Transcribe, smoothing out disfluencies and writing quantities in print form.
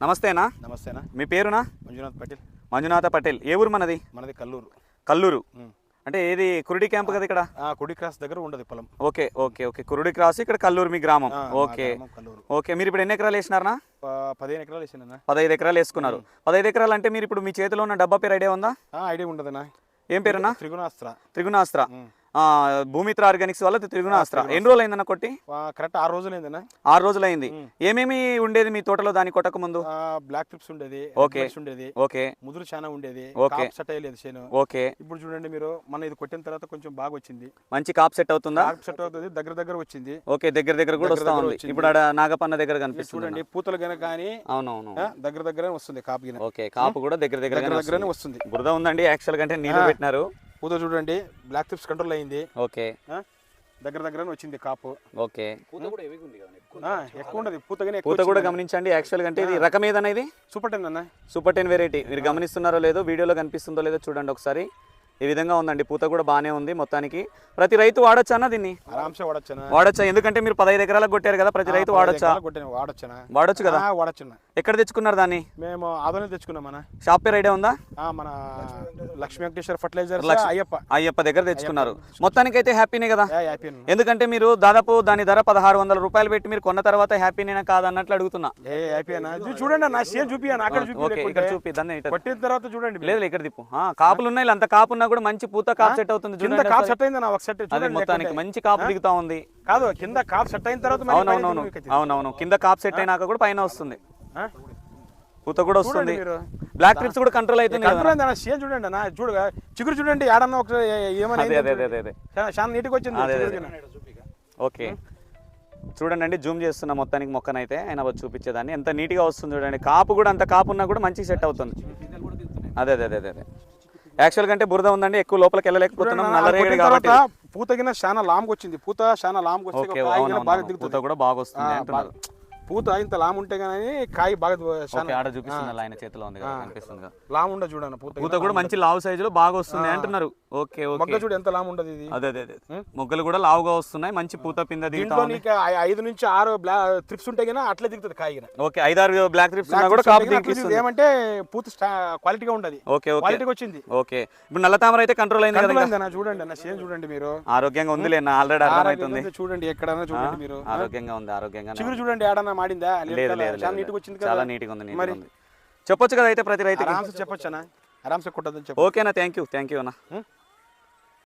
నమస్తే అన్న. నమస్తే అన్న. మీ పేరునా? మంజునాథ్ పటేల్. మంజునాథ పటేల్. ఏ ఊరు మనది? మనది కల్లూరు. కల్లూరు అంటే ఏది కురుడి క్యాంప్ కదా ఇక్కడ? కుడి క్రాస్ దగ్గర ఉండదు పొలం. ఓకే ఓకే ఓకే కురుడి క్రాస్ ఇక్కడ కల్లూరు మీ గ్రామం. Okay okay. మీరు ఇప్పుడు ఎన్ని ఎకరాలు వేసినారనా? 15 ఎకరాలు వేసానన్నా. 15 ఎకరాలు వేసుకున్నారు. 15 ఎకరాలు అంటే మీరు ఇప్పుడు మీ చేతిలో ఉన్న డబ్బా పేరు ఐడియా ఉందా? ఐడియా ఉండదన్నా. ఏం పేరునా? త్రిగుణాస్త్ర. త్రిగుణాస్త్ర. భూమిత్ర ఆర్గానిక్స్ వల్ల త్రిగుణాస్త్ర. ఎన్ని రోజులు అయిందన్న కొట్టి? కరెక్ట్ 6 రోజులు అయిందన్నా. 6 రోజులు అయింది. ఏమేమి ఉండేది మీ తోటలో దాని కొట్టక ముందు? బ్లాక్ ట్రిప్స్ ఉండేది, ఉండేది, ఓకే, ముదురు చాలా ఉండేది, ఓకే, సెట్ అయ్యలేదు చేను. ఓకే. ఇప్పుడు చూడండి మీరు, మన ఇది కొట్టిన తర్వాత కొంచెం బాగా వచ్చింది. మంచి కాప్ సెట్ అవుతుందా? కాప్ సెట్ అవుతుంది, దగ్గర వచ్చింది. ఓకే, దగ్గర కూడా వస్తా ఉంది. ఇప్పుడు ఆడ నాగపన్న దగ్గర కనిపిస్తుంది చూడండి, పూతలు గన కానీ అవునవును దగ్గర వస్తుంది కాపు గిన. ఓకే, కాపు కూడా దగ్గరనే వస్తుంది. బురద ఉందండి యాక్చువల్ కంటే నీళ్ళు పెట్టినారు. పూత చూడండి, బ్లాక్ ట్రిప్స్ కంట్రోల్ అయింది. ఓకే, దగ్గర వచ్చింది కాపు. ఓకే, ఎక్కువ ఉండదు పూత కూడా గమనించండి. యాక్చువల్ అంటే ఇది రకం ఏదన్నా? ఇది సూపర్ 10 అన్న. Super 10 variety. మీరు గమనిస్తున్నారో లేదో, వీడియోలో కనిపిస్తుందో లేదో చూడండి ఒకసారి. ఈ విధంగా ఉందండి, పూత కూడా బాగానే ఉంది. మొత్తానికి ప్రతి రైతు వాడొచ్చా దీన్ని? వాడొచ్చా? ఎందుకంటే మీరు 15 ఎకరాలకు కొట్టారు కదా, ప్రతి రైతు వాడొచ్చా? వాడొచ్చు కదా. ఎక్కడ తెచ్చుకున్నారు దాన్ని? మేము ఆదోని తెచ్చుకున్నాం. షాప్ పేరు ఐడియా ఉందా? మన లక్ష్మీ వెంకటేశ్వర ఫర్టిలైజర్ అయ్యప్ప దగ్గర తెచ్చుకున్నారు. మొత్తానికి అయితే హ్యాపీనే కదా. ఎందుకంటే మీరు దాదాపు దాని ధర 1600 రూపాయలు పెట్టి మీరు కొన్న తర్వాత హ్యాపీనేనా కాదు అన్నట్లు అడుగుతున్నా. చూడండి నా సేమ్ చూపియాను. ఇక్కడ చూపి దాన్ని కొట్టిన తర్వాత చూడండి. లేదు ఇక్కడ దిప్పు. కాపులు ఉన్నాయి, అంత కాపు కూడా మంచి పూత కాప్ సెట్ అవుతుంది. కాప్ సెట్ అయింది ఒక సెట్. అది మొత్తానికి మంచి కాపు దిగుతా ఉంది. కాదు, కింద కాప్ సెట్ అయిన తర్వాత అవునవును కింద కాప్ సెట్ అయినాక కూడా పైన వస్తుంది, పూత కూడా వస్తుంది. బ్లాక్ ట్రిప్స్ కూడా కంట్రోల్ అవుతుంది. చూడండి అన్న, చిగురు చూడండి ఏడన్నా ఒక ఏమైనా చాలా నీట్గా వచ్చింది. ఓకే, చూడండి అండి, జూమ్ చేస్తున్న మొత్తానికి మొక్కనైతే ఆయన చూపించేదాన్ని ఎంత నీట్గా వస్తుంది చూడండి. కాపు కూడా అంత కాపు ఉన్నా కూడా మంచి సెట్ అవుతుంది. అదే యాక్చువల్ కంటే బురద ఉందండి, ఎక్కువ లోపలికి వెళ్ళలేకపోతున్నాం. నల్లరేగడి కాబట్టి పూత చాలా లాంగ్ వచ్చింది. పూత చాలా లాంగ్ వచ్చి పూత కూడా బాగా వస్తుంది అంటున్నారు. పూత ఇంత లామ్ ఉంటే కానీ కాయ బాగా ఆడ చూపిస్తుంది, ఆయన చేతిలో ఉంది కనిపిస్తుంది. లామ్ ఉండ చూడండి, పూత కూడా మంచి లావు సైజులో బాగా వస్తుంది అంటున్నారు. ఓకే ఓకే, చూడు ఎంత లామ్ ఉండదు ఇది. అదే మొగ్గలు కూడా లావుగా వస్తున్నాయి, మంచి పూత పింద దిగుతా ఉంది. 5 నుంచి 6 ట్రిప్స్ ఉంటే కానీ అట్లా దిగుతుంది కాయ. ఓకే, 5-6 బ్లాక్ ట్రిప్స్ కూడా కాపు దిగుతుంది. ఏమంటే పూత క్వాలిటీగా ఉండదు. ఓకే క్వాలిటీగా వచ్చింది. ఓకే, ఇప్పుడు నల్ల తామర అయితే కంట్రోల్ అయింది కదా. చూడండి అన్న, సేమ్ చూడండి మీరు. ఆరోగ్యంగా ఉంది లేనా? ఆల్రెడీ అర్థమవుతుంది. చూడండి ఎక్కడన్నా చూడండి మీరు. ఆరోగ్యంగా ఉంది, ఆరోగ్యంగా. చిగురు చూడండి ఏడన్నా మాడిందా? చాలా నీట్గా ఉంది. చెప్పొచ్చు కదా అయితే ప్రతి రైతు చెప్పొచ్చు అన్న, ఆరామ్సే కొట్టదని చెప్పు. ఓకేనా? థ్యాంక్ యూ అన్న.